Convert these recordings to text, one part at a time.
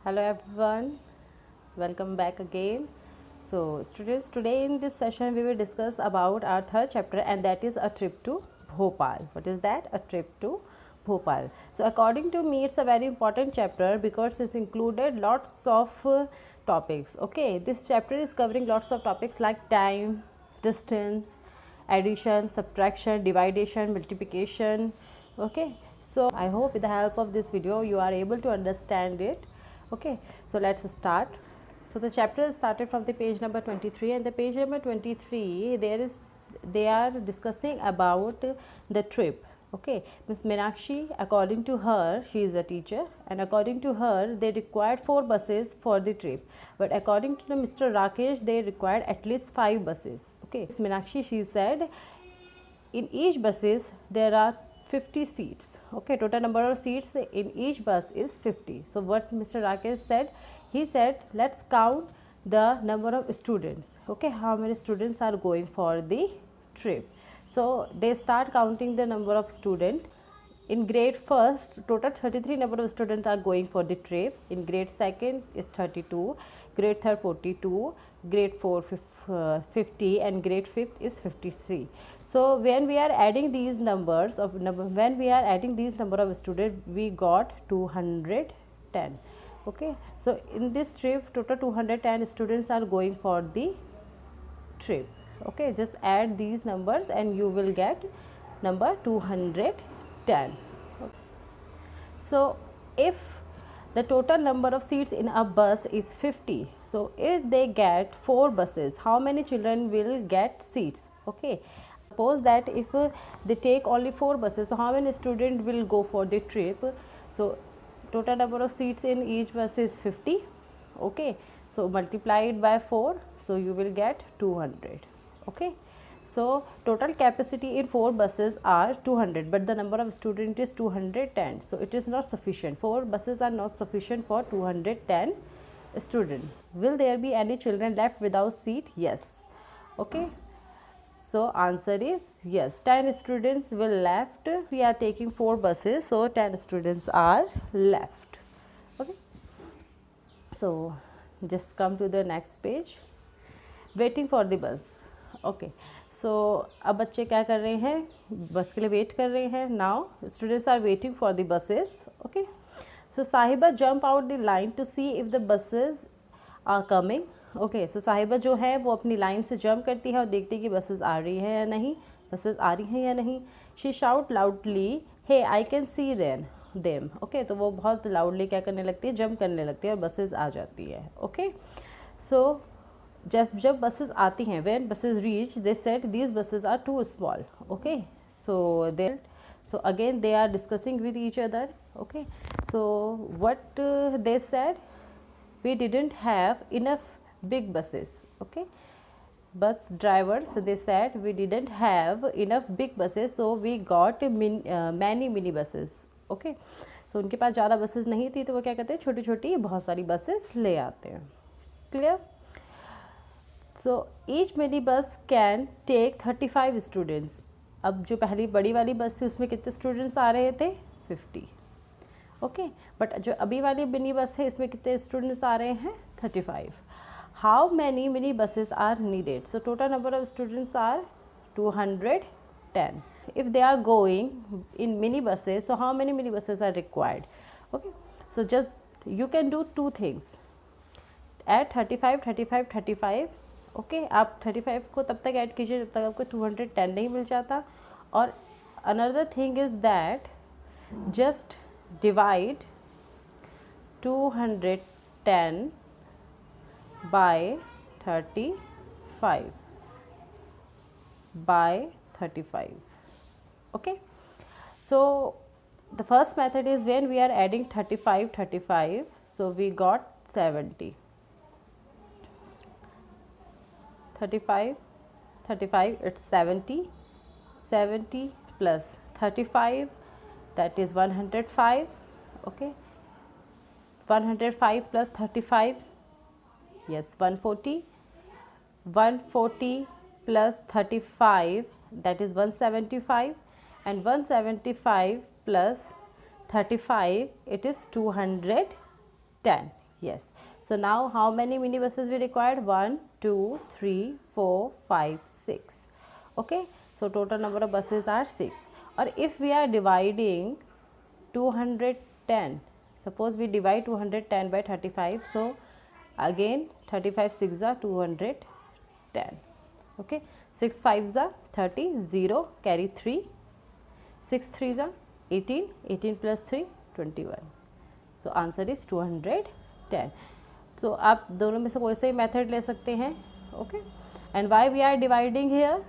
Hello everyone, welcome back again. So students, today in this session we will discuss about our third chapter, and that is a trip to Bhopal. What is that? A trip to Bhopal. So according to me, it's a very important chapter because it's included lots of topics. Okay, this chapter is covering lots of topics like time, distance, addition, subtraction, division, multiplication. Okay, so I hope with the help of this video you are able to understand it. Okay, so let's start. So the chapter is started from the page number 23, and the page number 23 they are discussing about the trip. Okay, Miss Meenakshi, according to her, she is a teacher, and according to her they required 4 buses for the trip, but according to Mr. Rakesh they required at least 5 buses. Okay, Miss Meenakshi, she said in each buses there are 50 seats. Okay, total number of seats in each bus is 50. So what Mr. Rakesh said, he said let's count the number of students. Okay, how many students are going for the trip. So they start counting the number of students. In grade first, total 33 number of students are going for the trip. In grade second is 32, grade third 42, grade 4 50, and grade fifth is 53. So when we are adding these numbers of when we are adding these number of students, we got 210. Okay, so in this trip total 210 students are going for the trip. Okay, just add these numbers and you will get number 210. So if the total number of seats in a bus is 50, so if they get 4 buses, how many children will get seats? Okay, suppose that if they take only 4 buses, so how many students will go for the trip? So total number of seats in each bus is 50. Okay, so multiplied by 4, so you will get 200. Okay, so total capacity in 4 buses are 200, but the number of students is 210, so it is not sufficient. 4 buses are not sufficient for 210 students. Will there be any children left without seat? Yes. Okay, so answer is yes, 10 students will left. We are taking 4 buses, so 10 students are left. Okay, so just come to the next page. Waiting for the bus. Okay, so अब बच्चे क्या कर रहे हैं, बस के लिए wait कर रहे हैं. Now students are waiting for the buses. Okay, so Sahiba jump out the line to see if the buses are coming. Okay, so Sahiba जो है वो अपनी लाइन से जंप करती है और देखती है कि बसेस आ रही हैं या नहीं, बसेस आ रही हैं या नहीं. She shout loudly, hey I can see them. Okay, तो वो बहुत लाउडली क्या करने लगती है, जंप करने लगती है और बसेस आ जाती है. ओके, सो जब बसेस आती हैं, when buses reach they said these buses are too small. Okay, so again they are discussing with each other. Okay, so what they said, we didn't have enough big buses. Okay, bus drivers, they said we didn't have enough big buses, so we got many mini buses. Okay, so उनके पास ज़्यादा buses नहीं थी, तो वो क्या करते हैं, छोटी छोटी बहुत सारी बसेस ले आते हैं. Clear? So each mini bus can take 35 students. अब जो पहली बड़ी वाली बस थी उसमें कितने स्टूडेंट्स आ रहे थे, 50. ओके, बट जो अभी वाली मिनी बस है इसमें कितने स्टूडेंट्स आ रहे हैं, 35. How many mini buses are needed? So total number of students are 210. If they are going in mini buses, so how many mini buses are required? Okay, so just you can do 2 things. At 35. Okay, आप 35 को तब तक add कीजिए जब तक आपको 210 नहीं मिल जाता. और another thing is that just divide 210 by 35 by 35. Okay, so the first method is when we are adding 35, so we got 70. 35 it's 70 plus 35, that is 105. Okay, 105 plus 35, yes, 140. 140 plus 35, that is 175, and 175 plus 35, it is 210. Yes. So now how many minibuses we required? 1, 2, 3, 4, 5, 6. Okay. So total number of buses are 6. Or if we are dividing 210, suppose we divide 210 by 35. So again 35 6 are 210. Okay. 6 5s are 30, 0 carry 3, 6 3s are 18, 18 plus 3 21. So answer is 210. तो आप दोनों में से कोई सा ही method ले सकते हैं. Okay. And why we are dividing here?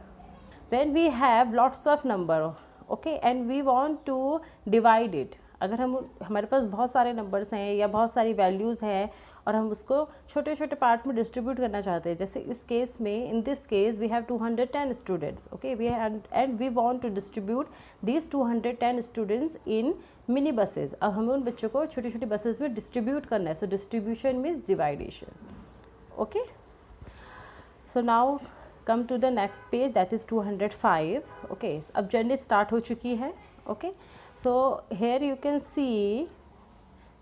When we have lots of number, okay, and we want to divide it. अगर हमारे पास बहुत सारे नंबर्स हैं या बहुत सारी वैल्यूज़ हैं और हम उसको छोटे छोटे पार्ट में डिस्ट्रीब्यूट करना चाहते हैं, जैसे इस केस में, in this case we have 210 students. Okay. We and we want to distribute these 210 students in mini buses. अब हमें उन बच्चों को छोटी छोटी बसेज में डिस्ट्रीब्यूट करना है. So distribution means divideation. Okay. So now come to the next page, that is 205. Okay. अब जर्नी स्टार्ट हो चुकी है. Okay. So here you can see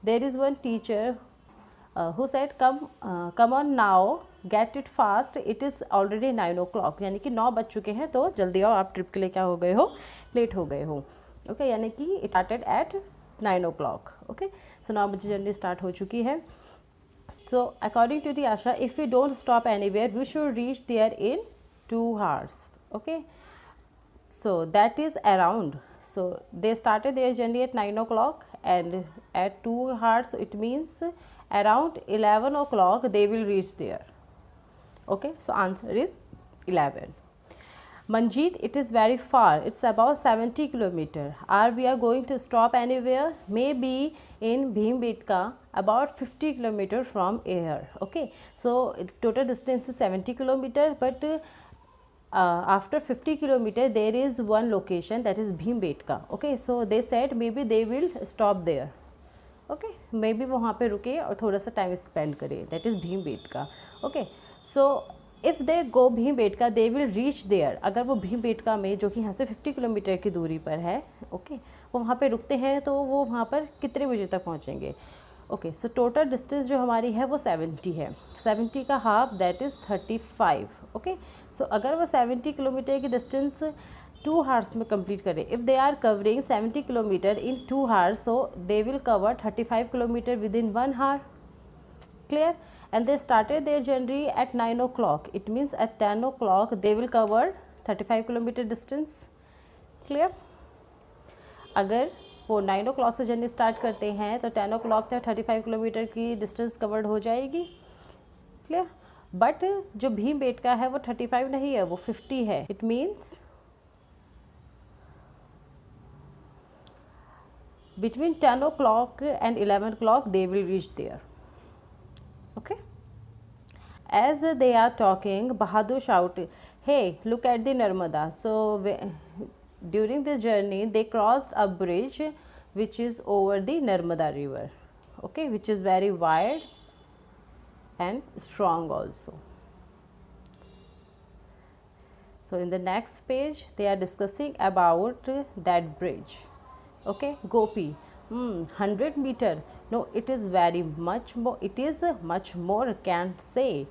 there is one teacher who said come on now, get it fast, it is already 9 o'clock. यानी कि 9 बज चुके हैं, तो जल्दी आओ, आप ट्रिप के लिए क्या हो गए हो, लेट हो गए हो. ओके. यानी कि it started at 9 o'clock. Okay. So 9 बजे जर्नी स्टार्ट हो चुकी है. So according to the Asha, if we don't stop anywhere we should reach there in 2 hours. Okay. So that is around. So they started their journey at 9 o'clock and at 2 hours, it means around 11 o'clock they will reach there. Okay. So answer is 11. Manjeet, it is very far. It's about 70 kilometer. Are we are going to stop anywhere? Maybe in Bhimbetka, about 50 kilometer from here. Okay. So total distance is 70 kilometer, but after 50 kilometer there is one location, that is Bhimbetka. Okay. So they said maybe they will stop there. Okay. maybe वहाँ पे रुके और थोड़ा सा time spend करें, that is Bhimbetka. Okay. So if they go Bhimbetka they will reach there. अगर वो Bhimbetka में, जो कि यहाँ से 50 किलोमीटर की दूरी पर है, ओके, वो वहाँ पे रुकते हैं, तो वो वहाँ पर कितने बजे तक पहुँचेंगे? ओके. सो टोटल डिस्टेंस जो हमारी है वो 70 है. 70 का half, that is 35. Okay. So अगर वो 70 किलोमीटर की डिस्टेंस 2 hours में कंप्लीट करें, if they are covering 70 kilometre in 2 hours, so they will cover 35 kilometre within 1 hour. Clear? And they started their journey at 9 o'clock. It means at 10 o'clock they will cover 35 kilometer distance. Clear? अगर वो 9 o'clock से journey start करते हैं तो 10 o'clock तक 35 kilometre की distance covered हो जाएगी. क्लियर? बट जो भीमबेटका है वो 35 नहीं है, वो 50 है. It means between 10 o'clock and 11 o'clock they will reach there. Okay. As they are talking, Bahadur shouted, hey, look at the Narmada. So during this journey they crossed a bridge which is over the Narmada river. Okay. Which is very wide and strong also. So in the next page they are discussing about that bridge. Okay. Gopi, 100 meter, no, it is very much more, it is much more, can't say.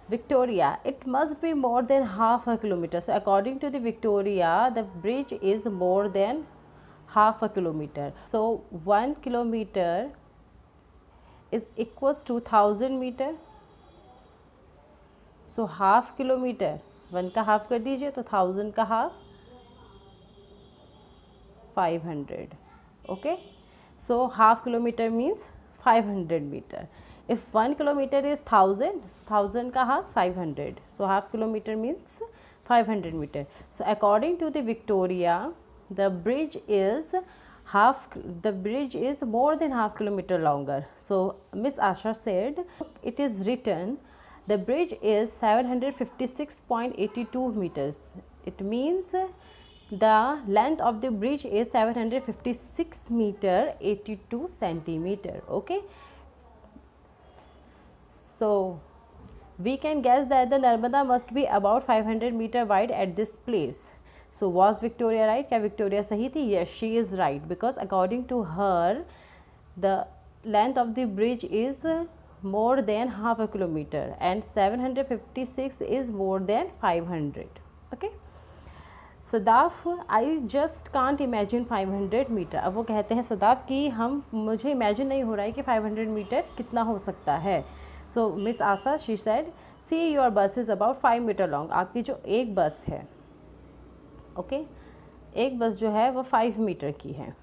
Victoria, it must be more than half a kilometer. So according to the Victoria, the bridge is more than half a kilometer. So 1 kilometer is equals to 1000 meter. So half kilometer, 1 का half कर दीजिए तो 1000 का half 500. Okay. So half kilometer means 500 meter. If 1 kilometer is 1000 का half 500. So half kilometer means 500 meter. So according to the Victoria, the bridge is more than half kilometer longer. So Miss Asha said, it is written the bridge is 756.82 meters. It means the length of the bridge is 756 meter 82 centimeter. Okay. So we can guess that the Narmada must be about 500 meter wide at this place. So was Victoria right? क्या Victoria सही थी? Yes, she is right, because according to her the length of the bridge is more than half a kilometer and 756 is more than 500. Okay. Sadaf I just can't imagine 500 metre. अब वो कहते हैं सदाफ कि मुझे imagine नहीं हो रहा है कि 500 मीटर कितना हो सकता है. So miss Asha she said see your bus is about 5 metre long. आपकी जो एक बस है, ओके, एक बस जो है वो 5 मीटर की है.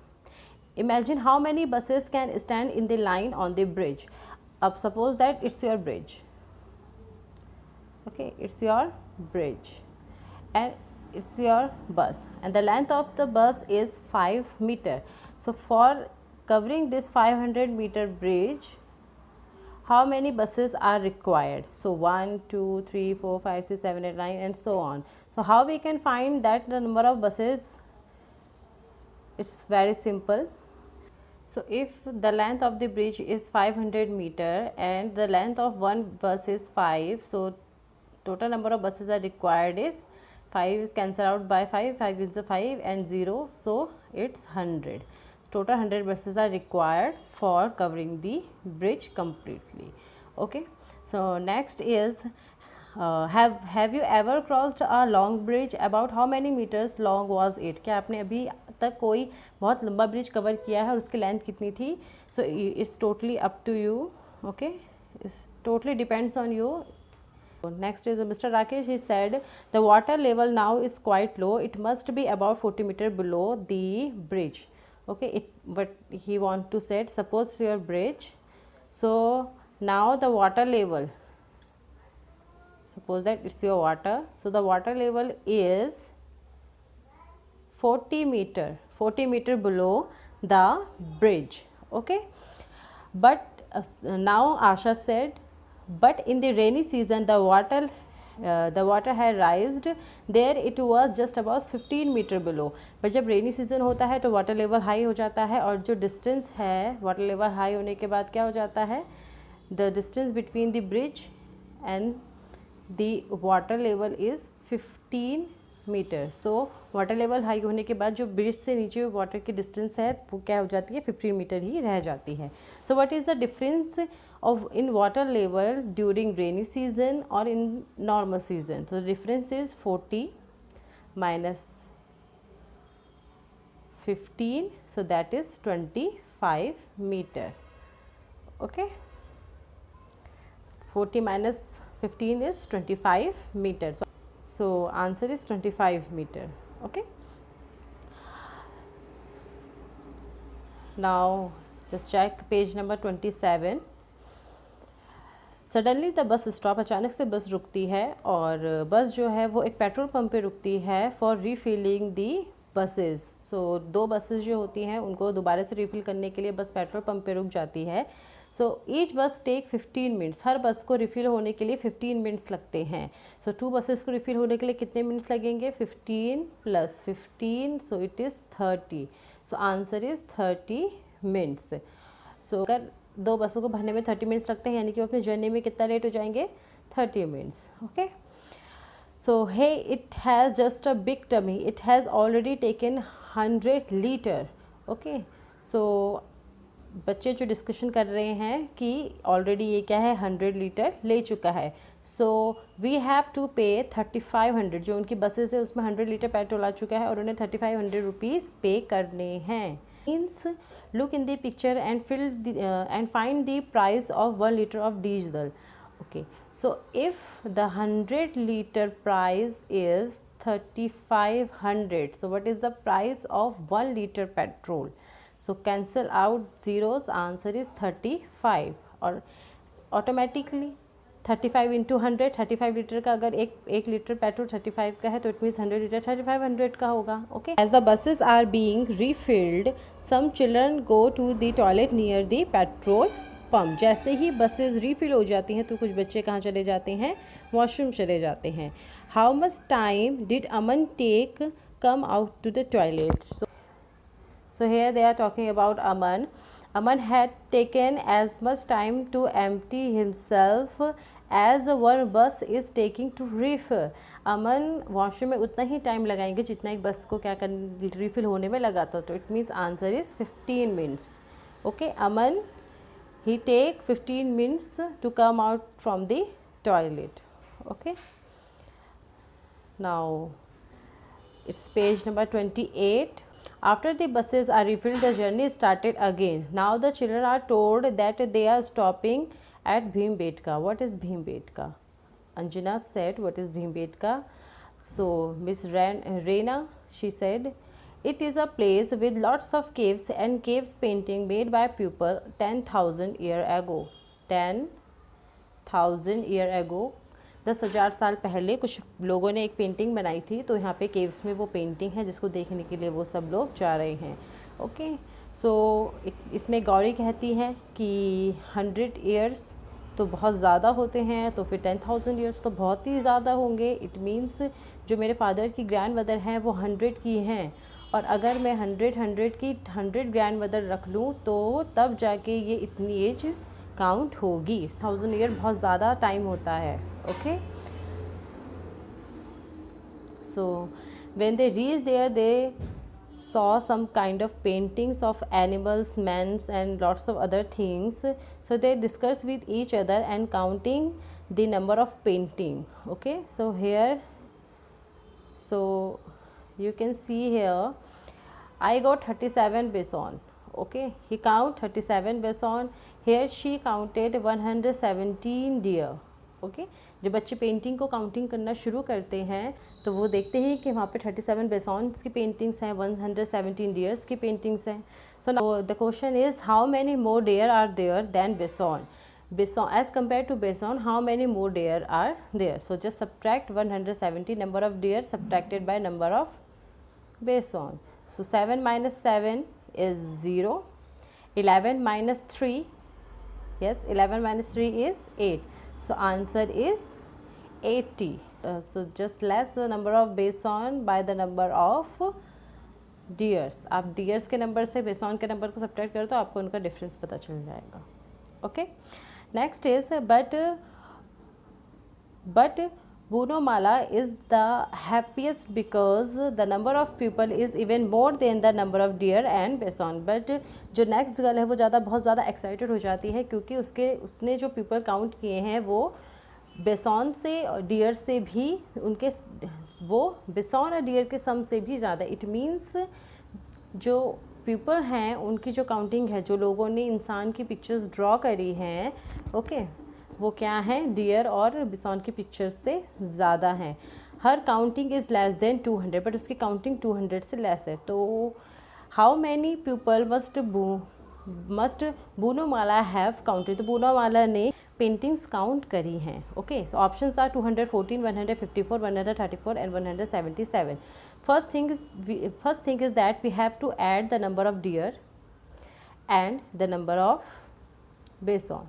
Imagine how many buses can stand in the line on the bridge. अब suppose that it's your bridge, okay, it's your bridge and it's your bus and the length of the bus is 5 meter. So for covering this 500 meter bridge, how many buses are required? So 1 2 3 4 5 6 7 8 9 and so on. So how we can find that the number of buses? It's very simple. So if the length of the bridge is 500 meter and the length of one bus is 5, so total number of buses are required is 5 is cancelled out by 5, 5 is a 5 and 0, so it's 100. Total 100 buses are required for covering the bridge completely. Okay, so next is have you ever crossed a long bridge? About how many meters long was it? क्या आपने अभी तक कोई बहुत लंबा bridge cover किया है और उसकी लेंथ कितनी थी? So it's totally up to you. Okay, it's totally depends on you. Next is Mr. Rakesh. He said the water level now is quite low. It must be about 40 meter below the bridge. Okay, what he want to say, suppose your bridge. So now the water level, suppose that it's your water. So the water level is 40 meter below the bridge. Okay, but now Asha said, but in the rainy season the water had raised there, it was just about 15 meter below. पर जब rainy season होता है तो water level high हो जाता है और जो डिस्टेंस है वाटर लेवल हाई होने के बाद क्या हो जाता है, the distance between the bridge and the water level is 15 metre. So water level high होने के बाद जो ब्रिज से नीचे वाटर की डिस्टेंस है वो क्या हो जाती है, 15 मीटर ही रह जाती है. So what is the difference of in water level during rainy season or in normal season? So the difference is 40 minus 15, so that is 25 meter. Okay, 40 minus 15 is 25 meter. So answer is 25 meter. Okay, now just check page number 27. Suddenly the bus stop. अचानक से बस रुकती है और बस जो है वो एक पेट्रोल पंप पे रुकती है for refilling the buses. So 2 buses जो होती हैं उनको दोबारा से रिफ़िल करने के लिए बस पेट्रोल पंप पे रुक जाती है. सो ईच बस टेक 15 मिनट्स. हर बस को रिफ़िल होने के लिए 15 मिनट्स लगते हैं. सो 2 बसेस को रिफ़िल होने के लिए कितने मिनट्स लगेंगे, 15 + 15, so it is 30. So answer is 30 minutes. So अगर 2 बसों को भरने में 30 मिनट्स लगते हैं यानी कि वो अपने जर्नी में कितना लेट हो जाएंगे, 30 minutes. Okay, so he it has just a big tummy. It has already taken 100 litre. Okay, so बच्चे जो डिस्कशन कर रहे हैं कि ऑलरेडी ये क्या है, 100 लीटर ले चुका है. सो वी हैव टू पे 3500. जो उनकी बसेस है उसमें 100 लीटर पेट्रोल आ चुका है और उन्हें 3500 रुपीज़ पे करने हैं. Means look in the picture and and find the price of 1 liter of diesel. Okay, so if the 100 liter price is 3500, so what is the price of 1 liter petrol? So cancel out zeros, answer is 35 or automatically 35 into 100. 35 litre का अगर एक litre petrol 35 का है तो it means 100 litre 3500 का होगा. Okay, as the buses are being refilled some children go to the toilet near the petrol pump. जैसे ही बसेस रीफिल हो जाती हैं तो कुछ बच्चे कहाँ चले जाते हैं, वॉशरूम चले जाते हैं. How much time did Aman take come out to the toilet. So here they are talking about Aman. Aman had taken as much time to empty himself as one bus is taking to refill. Aman washroom में उतना ही time लगाएंगे जितना एक बस को क्या कर refill होने में लगा था. तो it means answer is 15 minutes. Okay, Aman he take 15 minutes to come out from the toilet. Okay, now it's page number 28. After the buses are refilled, the journey started again. Now the children are told that they are stopping at Bhimbetka. What is Bhimbetka? Anjana said, what is Bhimbetka? So Miss Reina, she said, it is a place with lots of caves and caves painting made by people 10,000 years ago. 10,000 years ago, 10,000 साल पहले कुछ लोगों ने एक painting बनाई थी, तो यहाँ पे केव्स में वो पेंटिंग है जिसको देखने के लिए वो सब लोग जा रहे हैं. ओके, सो इसमें गौरी कहती हैं कि 100 ईयर्स तो बहुत ज़्यादा होते हैं, तो फिर 10,000 ईयर्स तो बहुत ही ज़्यादा होंगे. इट मीन्स जो मेरे फादर की ग्रैंड मदर हैं वो 100 की हैं, और अगर मैं 100 की 100 ग्रैंड मदर रख लूँ तो तब जाके ये इतनी एज काउंट होगी. 1000 ईयर बहुत ज़्यादा टाइम होता है. Okay, so when they reach there they saw some kind of paintings of animals, men and lots of other things. So they discussed with each other and counting the number of painting. Okay, so here, so you can see here I got 37 beson. Okay, he count 37 beson. Here she counted 117 deer. Okay, जब बच्चे painting को counting करना शुरू करते हैं तो वो देखते हैं कि वहाँ पे 37 बेसॉन्स की पेंटिंग्स हैं, 117 डियर्स की पेंटिंग्स हैं. So the question is how many more deer are there than bison. Bison as compared to bison, how many more deer are there. So just subtract 170 number of deer subtracted by number of bison. So 7 minus 7 is 0. 11 minus 3, yes, 11 minus 3 is 8. So answer is 80. So just less the number of beson by the number of deers. आप deers के number से beson के number को subtract करो तो आपको उनका difference पता चल जाएगा. Okay, next is but Bunomala is the happiest because the number of people is even more than the number of deer and beson. But जो नेक्स्ट गर्ल है वो बहुत ज़्यादा एक्साइटेड हो जाती है क्योंकि उसने जो पीपल काउंट किए हैं वो बेसॉन से और डियर से भी उनके वो बेसॉन और डियर के सम से भी ज़्यादा. इट मीन्स जो पीपल हैं उनकी जो काउंटिंग है, जो लोगों ने इंसान की पिक्चर्स ड्रॉ करी हैं, ओके, वो क्या है, डियर और बिसॉन की पिक्चर्स से ज़्यादा हैं. हर counting is less than 200, but उसकी काउंटिंग 200 से लेस है. तो how many people must Bunomala have counted. तो बुनोमाला ने पेंटिंग्स काउंट करी हैं. Okay, so options are 214, 154, 134 and 177. First thing is that we have to add the number of deer and the number of bison.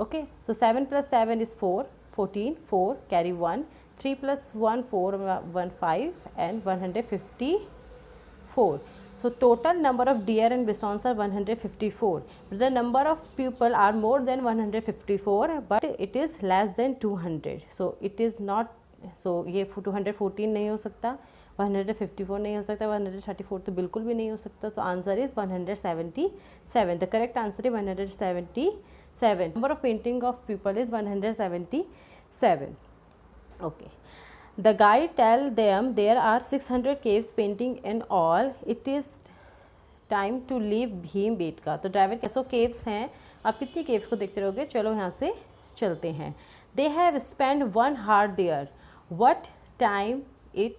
Okay, so 7 plus 7 is 4, 14, 4 carry 1, 3 plus 1 4, 1 5 and 154. So total number of deer and bisons are 154. The number of people are more than 154 but it is less than 200. So it is not, so ये 214 नहीं हो सकता, 154 नहीं हो सकता, 134 तो बिल्कुल भी नहीं हो सकता. So answer is 177. The correct answer is 177. Number of painting of people is 177. Okay, the guide tell them there are 600 caves painting in all. It is time to leave Bhimbetka. तो ड्राइवर कैसो caves हैं, आप कितनी caves को देखते रहोगे. चलो यहाँ से चलते हैं. They have spent 1 hour there. What time it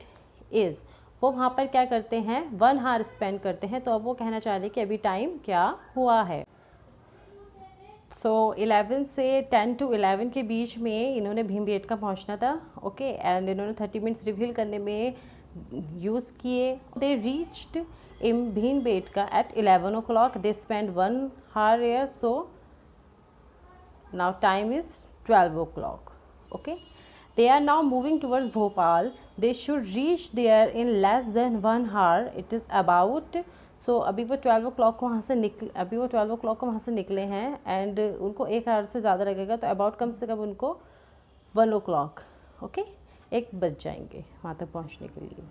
is? वो वहाँ पर क्या करते हैं, 1 hour स्पेंड करते हैं. तो अब वो कहना चाह रहे हैं कि अभी टाइम क्या हुआ है. सो 11 से 10 to 11 के बीच में इन्होंने भीमबेटका पहुंचना था. ओके, एंड इन्होंने 30 मिनट्स रिवील करने में यूज़ किए. They reached in Bhimbetka at 11 o'clock. They spend 1 hour here. So now time is 12 o'clock. Okay, they are now moving towards Bhopal. They should reach there in less than 1 hour. It is about, सो अभी वो 12 o'clock को वहाँ से निकले हैं and उनको 1 hour से ज़्यादा लगेगा. तो अबाउट कम से कम उनको 1 o'clock, ओके, 1 बज जाएंगे वहाँ तक पहुँचने के लिए.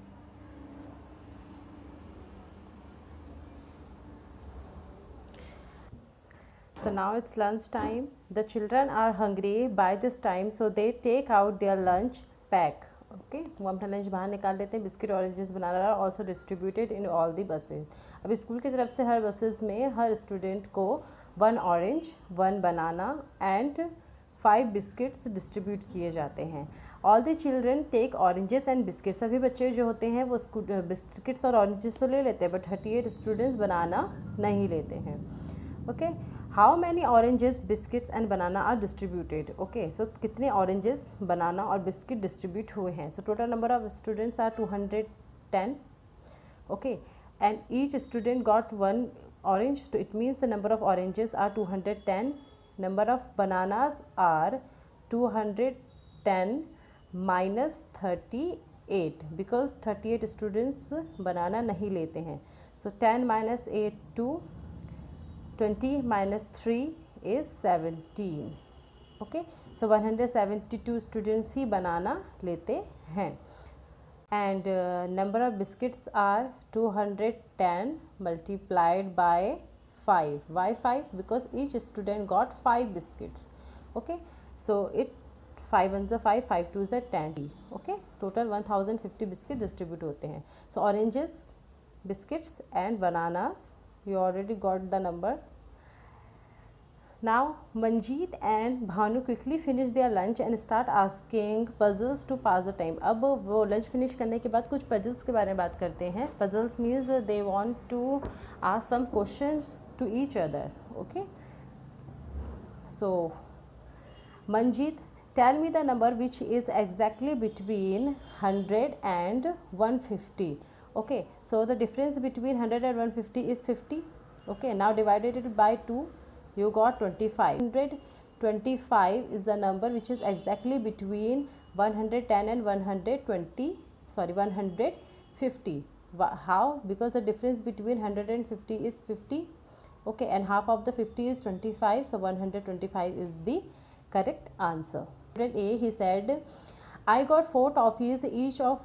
So now it's lunch time. The children are hungry by this time, so they take out their lunch pack. Okay, वो अपना लंच बाहर निकाल लेते हैं. Biscuit oranges banana are also distributed in all the buses. अभी school की तरफ से हर बसेस में हर स्टूडेंट को 1 orange, 1 banana and 5 biscuits distribute किए जाते हैं. All the children take oranges and biscuits. सभी बच्चे जो होते हैं वो बिस्किट्स और ऑरेंजेस तो ले लेते हैं, बट 38 स्टूडेंट्स बनाना नहीं लेते हैं. Okay, how many oranges, biscuits and banana are distributed. Okay, so कितने ऑरेंजेस, बनाना और बिस्किट डिस्ट्रीब्यूट हुए हैं. So total number of students are 210. Okay, and each student got 1 orange, so it means the number of oranges are 210. Number of bananas are 210 minus 38 because 38 students banana नहीं लेते हैं. So 10 minus 8 2, 20 minus 3 is 17. Okay, so 172 students he banana लेते हैं. And number of biscuits are 210 multiplied by 5. Why 5? Because each student got 5 biscuits. Okay, so it 5 ones are 5, 5 twos are 10. Okay, total 1050 biscuits distribute होते हैं. So oranges, biscuits and bananas, you already got the number. Now Manjeet and Bhanu quickly finish their lunch and start asking puzzles to pass the time. अब वो lunch finish करने के बाद कुछ puzzles के बारे में बात करते हैं. Puzzles means they want to ask some questions to each other. Okay, so Manjeet, tell me the number which is exactly between 100 and 150. Okay, so the difference between 100 and 150 is 50. Okay, now divided it by 2, you got 25. 125 is the number which is exactly between 110 and 150. How? Because the difference between 100 and 50 is 50. Okay, and half of the 50 is 25, so 125 is the correct answer. Student A, he said, I got 4 toffees, each of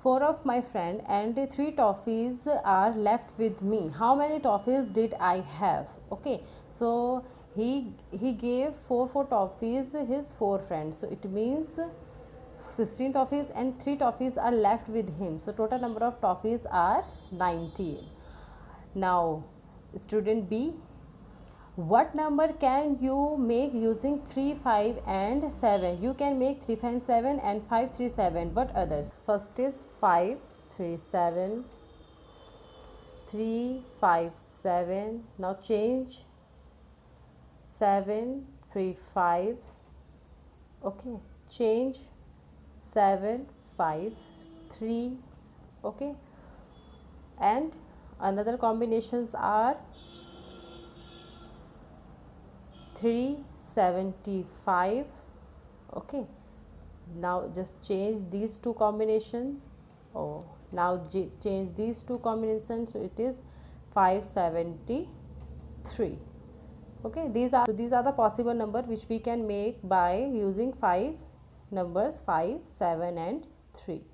4 of my friend, and 3 toffees are left with me. How many toffees did I have? Okay, so he gave 4 toffees his 4 friends, so it means 16 toffees and 3 toffees are left with him, so total number of toffees are 19. Now student B, what number can you make using 3, 5 and 7? You can make 3, 5, 7 and 5, 3, 7. What others? First is 5, 3, 7, 3, 5, 7. Now change 7, 3, 5. Okay, change 7, 5, 3. Okay, and another combinations are 375. Okay, now just change these 2 combinations. Oh, now change these 2 combinations, so it is 573. Okay, these are the possible number which we can make by using 5 numbers, 5, 7 and 3.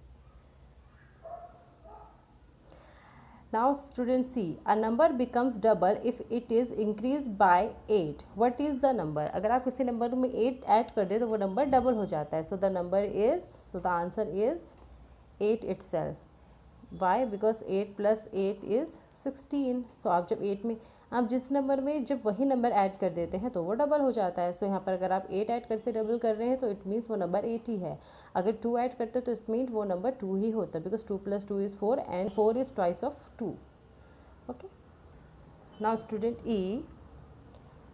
Now student C, a number becomes double if it is increased by 8. What is the number? अगर आप किसी number में 8 add कर दे तो वो number double हो जाता है. So the number is, so the answer is 8 itself. Why? Because 8 plus 8 is 16. So आप जब 8 में आप जिस नंबर में जब वही नंबर ऐड कर देते हैं तो वो डबल हो जाता है. सो यहाँ पर अगर आप 8 ऐड करके डबल कर रहे हैं तो इट मीन्स वो नंबर 8 ही है. अगर 2 ऐड करते तो इट मीन वो नंबर 2 ही होता है, because 2 plus 2 is 4 and 4 is twice of 2. Okay. Now student E,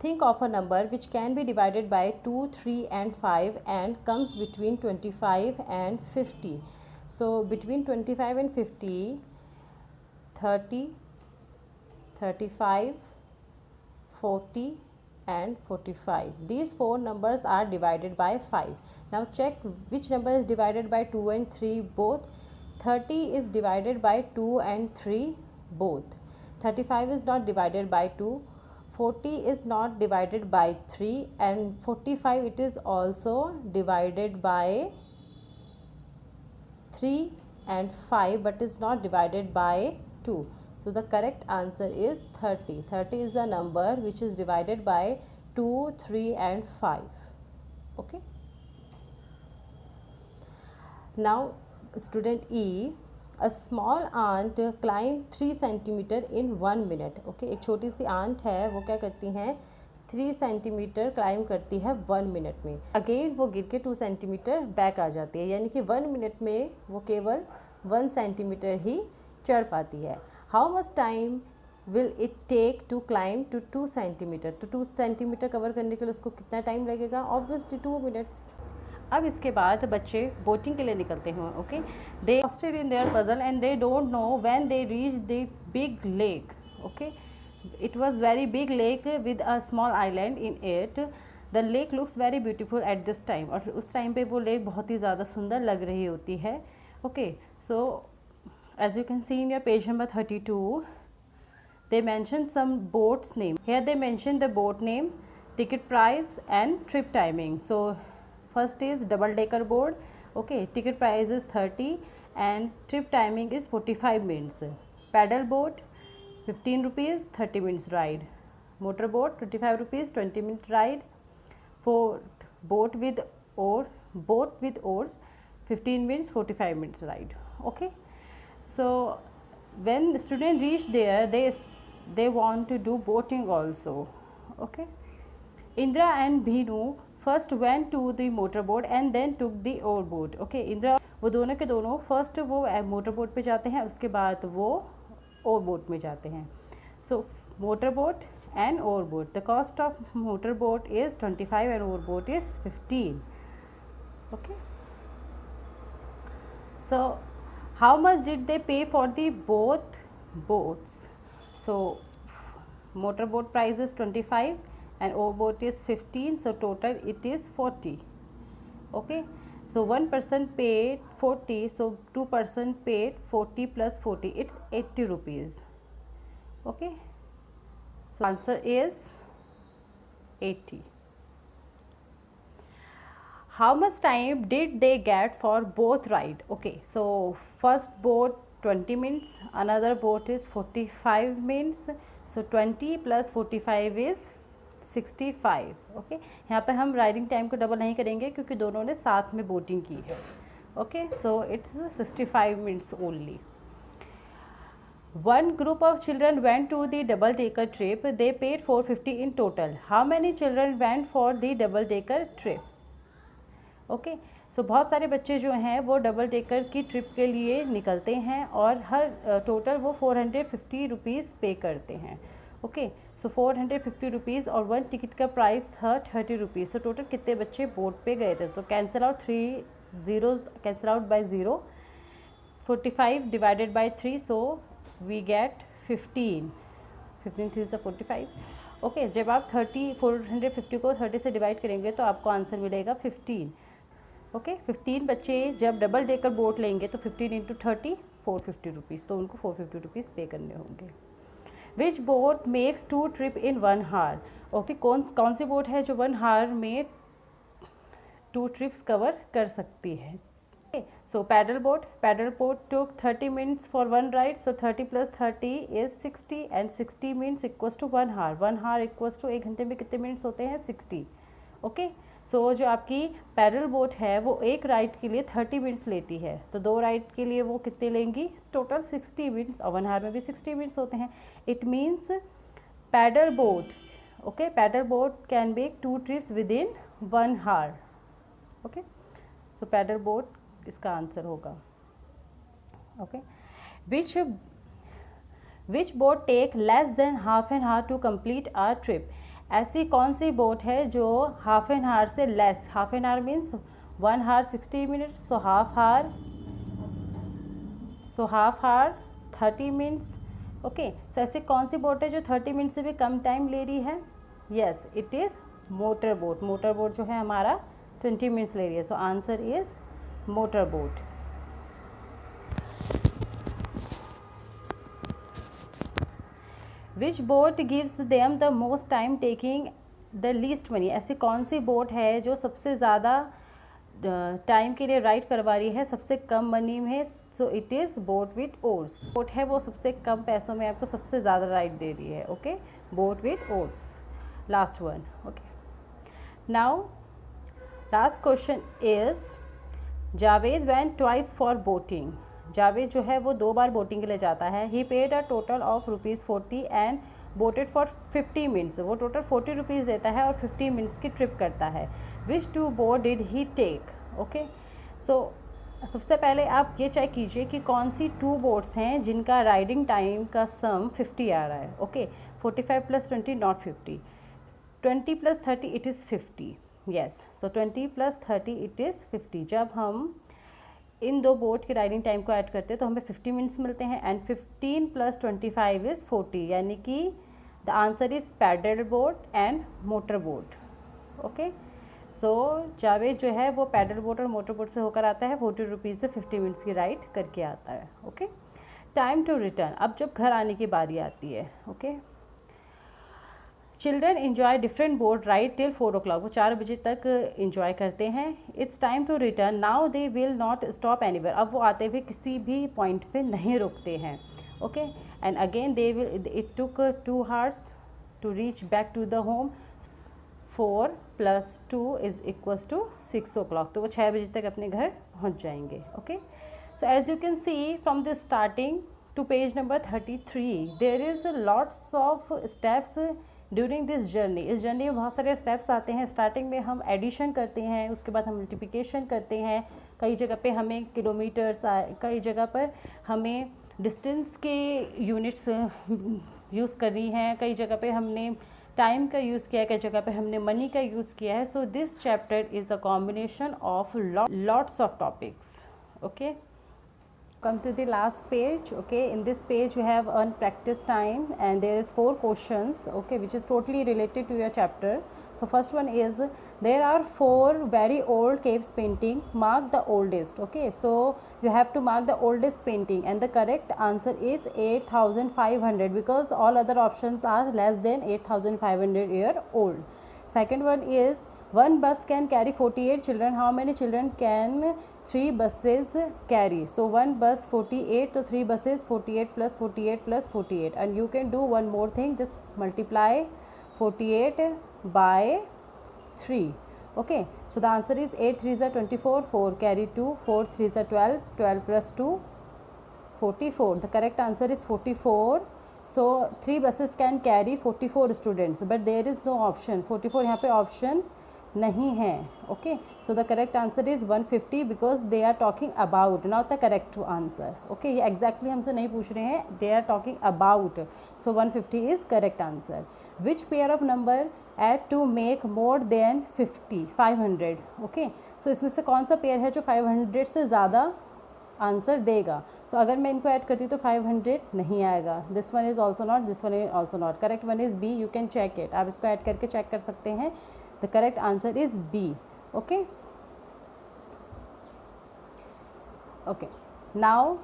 think of a number which can be divided by 2, 3 and 5 and comes between 25 and 50. So between 25 and 50, 30, 35, 40 and 45. These 4 numbers are divided by 5. Now check which number is divided by 2 and 3 both. 30 is divided by 2 and 3 both. 35 is not divided by 2. 40 is not divided by 3, and 45 it is also divided by 3 and 5 but is not divided by 2. So the correct answer is 30. 30 is the number which is divided by 2, 3 and 5. Okay. Now student E, a small ant climbed 3 centimeter in 1 minute. Okay, एक छोटी सी aunt है, वो क्या करती हैं 3 centimetre climb करती है 1 minute में. अगेन वो गिर के 2 सेंटीमीटर बैक आ जाती है, यानी कि 1 मिनट में वो केवल 1 सेंटीमीटर ही चढ़ पाती है. How much time will it take to climb to 2 centimetre. तो 2 सेंटीमीटर कवर करने के लिए उसको कितना टाइम लगेगा? Obviously 2 minutes. अब इसके बाद बच्चे बोटिंग के लिए निकलते हैं. Okay, they losted in their puzzle and they don't know when they reach the big lake. Okay, it was very big lake with a small island in it. The lake looks very beautiful at this time. और उस time पे वो lake बहुत ही ज़्यादा सुंदर लग रही होती है. Okay, so as you can see in your page number 32, they mention some boats name. Here they mention the boat name, ticket price and trip timing. So first is double decker boat. Okay, ticket price is 30 and trip timing is 45 minutes. Paddle boat 15 rupees 30 minutes ride. Motor boat 25 rupees 20 minute ride. Fourth, boat with oars 15 minutes 45 minutes ride. Okay, so when student reach there, they want to do boating also. Okay, Indra and Bhinu first went to the motor boat and then took the oar boat. Okay, Indra वो दोनों के दोनों first वो motor boat पे जाते हैं, उसके बाद वो ओर बोट में जाते हैं. So motor boat and oar boat, the cost of motor boat is 25 and oar boat is 15. Okay, so how much did they pay for the both boats? So motor boat price is 25 and oar boat is 15, so total it is 40. Okay, so one person paid 40, so 2 person paid 40 plus 40, it's 80 rupees. Okay, so answer is 80. How much time did they get for both ride? Okay, so first boat 20 minutes, another boat is 45 minutes, so 20 plus 45 is 65. Okay, यहाँ पे हम riding time को double नहीं करेंगे क्योंकि दोनों ने साथ में बोटिंग की है. Okay, so it's 65 minutes only. One group of children went to the double decker trip. They paid 450 in total. How many children went for the double decker trip? Okay, so बहुत सारे बच्चे जो हैं वो double decker की trip के लिए निकलते हैं और हर टोटल वो 450 रुपीज़ पे करते हैं. ओके, सो 450 रुपीज़ और 1 टिकट का प्राइस था 30 रुपीज़. सो टोटल कितने बच्चे बोट पे गए थे? तो cancel out 3 zeros, cancel out by 0. 45 divided by 3, so we get 15. 15 3 से 45. ओके, जब आप 450 को 30 से डिवाइड करेंगे तो आपको आंसर मिलेगा 15. ओके, 15 बच्चे जब डबल डेकर बोट लेंगे तो 15 इंटू 30 450 रुपीज़, तो उनको 450 रुपीज़ पे करने होंगे. Which boat makes 2 trip in 1 hour? Okay, कौन सी बोट है जो 1 hour में 2 ट्रिप्स कवर कर सकती है? So paddle boat took 30 minutes for 1 ride, so 30 plus 30 is 60 and 60 means equals to 1 hour. 1 hour equals to 1 घंटे में कितने मिनट्स होते हैं? 60. ओके, सो जो आपकी पैडल बोट है वो एक राइड के लिए 30 मिनट्स लेती है, तो 2 राइड के लिए वो कितने लेंगी? टोटल 60 मिनट्स, और 1 hour में भी 60 मिनट्स होते हैं. It means paddle boat, okay, paddle boat can make 2 trips within 1 hour. Okay, so paddle boat इसका आंसर होगा. Okay, which boat take less than half an hour to complete hour trip? ऐसी कौन सी boat है जो half an hour से less? Half an hour means 1 hour 60 minutes, so half hour 30 minutes. Okay, so ऐसी कौन सी बोट है जो 30 मिनट से भी कम टाइम ले रही है? Yes, it is motor boat. Motor boat जो है हमारा 20 मिनट्स ले रही है, सो answer is motor boat. Which boat gives them the most time taking the least money? ऐसी कौन सी बोट है जो सबसे ज़्यादा टाइम के लिए राइड करवा रही है सबसे कम मनी में, सो it is boat with oats. Boat है वो सबसे कम पैसों में आपको सबसे ज़्यादा राइड दे रही है। Okay, boat with oats, last one. Okay, now last question is Javed went twice for boating. Javed जो है वो 2 बार बोटिंग के लिए जाता है। He paid a total of ₹40 and boated for 50 minutes. वो टोटल 40 रुपीज़ देता है और 50 मिनट्स की ट्रिप करता है। Which 2 boat did he take? Okay, so सबसे पहले आप ये चेक कीजिए कि कौन सी 2 बोट्स हैं जिनका राइडिंग टाइम का सम 50 आ रहा है। Okay, 45 + 20 not 50, 20 + 30 it is 50। Yes, so 20 + 30 it is 50। जब हम इन 2 बोट के राइडिंग टाइम को ऐड करते हैं तो हमें 50 मिनट्स मिलते हैं एंड 15 + 25 इज़ 40, यानी कि the answer is paddle boat and motor boat. Okay, so Javed जो है वो पैडल बोट और मोटर बोट से होकर आता है, 40 रुपीज़ से 50 मिनट्स की राइड करके आता है। ओके, टाइम टू रिटर्न, अब जब घर आने की बारी आती है। Okay, children enjoy different boat ride till 4 o'clock। वो 4 बजे तक इन्जॉय करते हैं। It's time to return, now they will not stop anywhere. अब वो आते हुए किसी भी पॉइंट पे नहीं रुकते हैं। Okay, and again they will, it took 2 hours to reach back to the home. 4 + 2 is equals to 6 o'clock। तो वो 6 बजे तक अपने घर पहुंच जाएंगे। Okay, so as you can see from the starting to page number 33 there is lots of steps during this journey. इस journey में बहुत सारे स्टेप्स आते हैं। स्टार्टिंग में हम एडिशन करते हैं, उसके बाद हम मल्टीप्लिकेशन करते हैं, कई जगह पे हमें किलोमीटर्स, कई जगह पर हमें डिस्टेंस के यूनिट्स यूज़ करनी है, कई जगह पे हमने टाइम का यूज़ किया है, कई जगह पे हमने मनी का यूज़ किया है। So this chapter is a combination of lots of topics. Okay, come to the last page. Okay, in this page you have earned practice time and there is 4 questions, okay, which is totally related to your chapter. So first one is, there are 4 very old caves painting, mark the oldest. Okay, so you have to mark the oldest painting and the correct answer is 8500 because all other options are less than 8500 year old. Second one is, one bus can carry 48 children. How many children can 3 buses carry? So one bus 48, so 3 buses 48 + 48 + 48. And you can do one more thing, just multiply 48 by 3. Okay, so the answer is 8 3s are 24, 4 carry 2, 4 3s are 12, 12 + 2 44. The correct answer is 44. So 3 buses can carry 44 students, but there is no option 44 यहाँ पे option नहीं है। Okay, so the correct answer is 150 because they are talking about, not the correct answer. Okay, ये exactly हमसे नहीं पूछ रहे हैं, they are talking about, so 150 is correct answer. Which pair of number add to make more than 500? Okay, so इसमें से कौन सा पेयर है जो 500 से ज़्यादा आंसर देगा? सो अगर मैं इनको ऐड करती तो 500 नहीं आएगा। This one is also not, this one is also not. Correct one is B, you can check it, आप इसको ऐड करके चेक कर सकते हैं। The correct answer is B. Okay. Okay. Now,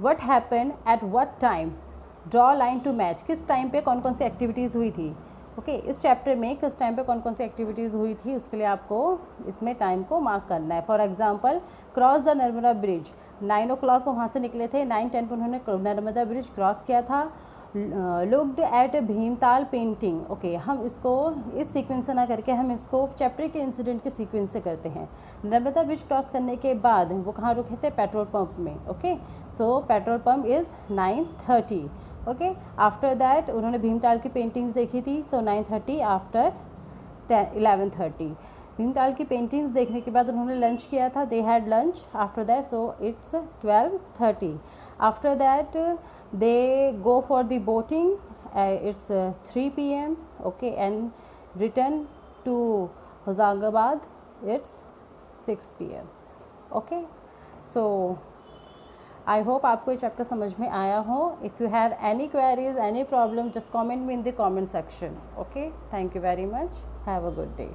what happened at what time? Draw line to match. किस time पे कौन कौन सी एक्टिविटीज़ हुई थी? ओके, इस चैप्टर में किस टाइम पे कौन कौन सी एक्टिविटीज़ हुई थी उसके लिए आपको इसमें टाइम को मार्क करना है। For example, cross the Narmada bridge, 9 o'clock को वहाँ से निकले थे, 9:10 पर उन्होंने नर्मदा ब्रिज क्रॉस किया था। Looked at Bhimtal painting. Okay, हम इसको इस सीक्वेंस से ना करके हम इसको चैप्टर के इंसिडेंट के सीक्वेंस से करते हैं। नर्मदा ब्रिज क्रॉस करने के बाद वो कहाँ रुके थे? पेट्रोल पंप में। Okay, so petrol pump is 9:30। Okay, after that उन्होंने भीमताल की पेंटिंग्स देखी थी, सो 9:30 आफ्टर 11:30। भीमताल की पेंटिंग्स देखने के बाद उन्होंने लंच किया था, they had lunch after that, so it's 12:30। After that they go for the boating, it's 3 p.m. okay, and return to Hozangabad, it's 6 p.m. okay, so I hope आपको ये चैप्टर समझ में आया हो। if you have any queries, any problem, just comment me in the comment section. okay, thank you very much, have a good day.